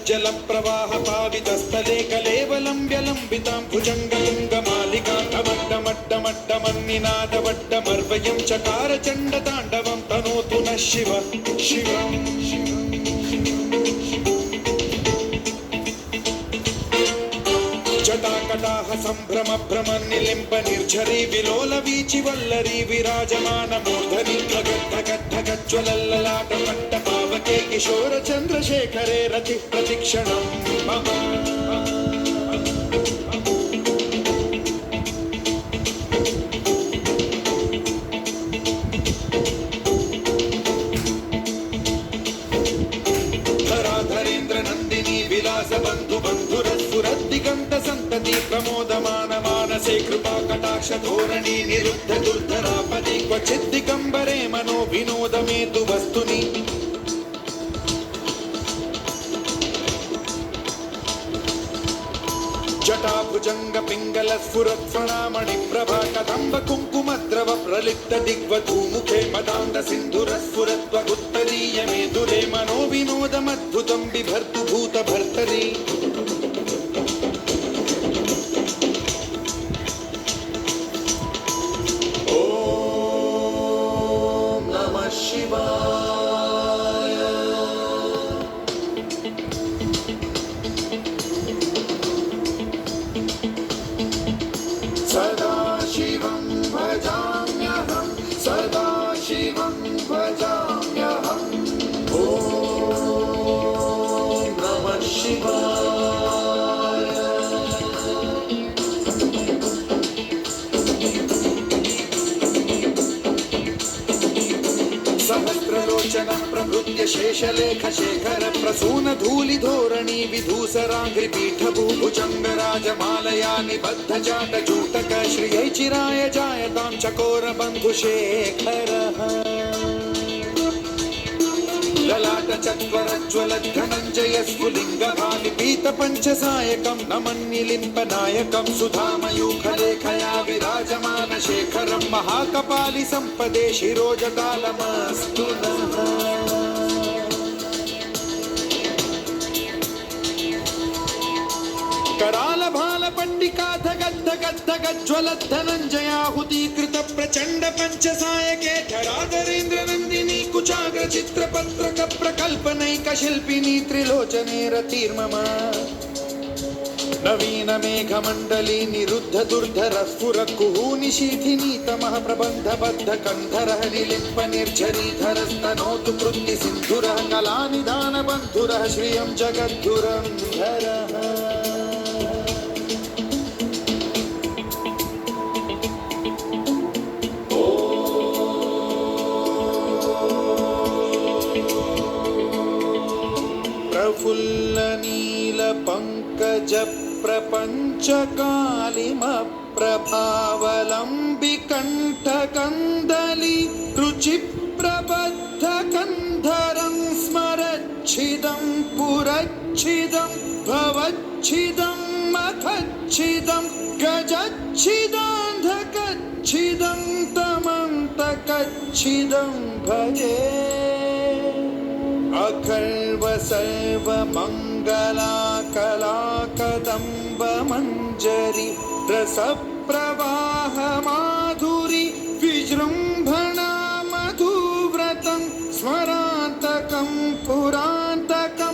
जल प्रवाह पावितस्थले कलेवलं व्यलम्बितां भुजङ्गतुङ्गमालिकां डमड्डमड्डमड्डमन्निनादवड्डमर्वयं चकार चण्डताण्डवं तनोतु नः शिव शिवम् जटाकटाह सम्भ्रम भ्रम निलिम्ब निर्झरी विलोल वीचि वल्लरी विराजमान मूर्धनि धगद्धगद्धगज्ज्वलल्ललाट पट्ट पावके किशोर चन्द्रशेखरे रतिः प्रतिक्षणं मम धराधरेन्द्र नन्दिनी विलास बन्धु बन्धुरस्फुरद्दिगन्त संतति प्रमोदमान मानसे कृपा कटाक्ष धोरणी निरुद्ध दुर्धरापदि क्वचित् दिगम्बरे मनो विनोद मेतु वस्तुनि जटाभुजंग पिंगल स्फुरत्फणामणि प्रभा कदम्ब कुङ्कुमद्रव प्रलिप्त दिग्वधू मुखे मदान्ध सिन्धुर स्फुरत्वगुत्तरीय मेदुरे मनो विनोदमद्भुतं बिभर्तु भूत भर्तरि ओम नमः शिवाय। सदाशिवं भजाम्यहं सदाशिवं भजाम्यहम् ॐ नमः शिवाय। सहस्रलोचन प्रभृत्य शेषलेख शेखर प्रसून धूलि धोरणी विधूसराङ्घ्रि पीठभूभुजङ्ग राजमालया निबद्ध जाट जूटक श्रियै चिराय जायतां चकोर बन्धुशेखरः ललाट चत्वरज्वल धनञ्जय स्फुलिङ्ग भानिपीत पञ्चसायकं नमन्निलिम्प नायकं सुधामयूखलेखया विराजमान शेखरं महाकपालि सम्पदे शिरोजटालमस्तु नः। कराल भाल पट्टिका धगद्धगद्धगज्ज्वलद्धनञ्जयाहुतीकृत प्रचण्ड पञ्चसायके धराधरेन्द्र नन्दिनी कुचाग्र चित्रपत्रक प्रकल्पनैक शिल्पिनी त्रिलोचने रतिर्मम नवीन मेघमण्डली निरुद्ध दुर्धर स्फुर कुहूनिशीथिनी तमः प्रबन्ध बद्ध कन्धरः निलिम्प निर्झरीधरस्तनोतु कृत्ति सिन्धुरः कलानिधान बन्धुरः श्रियं जगद्धुरन्धरः प्रफुल्ल नील पंकज प्रपंच कालिम प्रभावलंबि कंठ कंदली रुचि प्रबद्ध कंधरं स्मरच्छिदं पुरच्छिदं भवच्छिदं मखच्छिदं गजच्छिदान्धकच्छिदं तमन्तकच्छिदं भजे अखर्व सर्व मंगला कला कदम्ब मंजरी रस प्रवाह माधुरी विजृंभणा मधुव्रतं स्मरान्तकं पुरान्तकं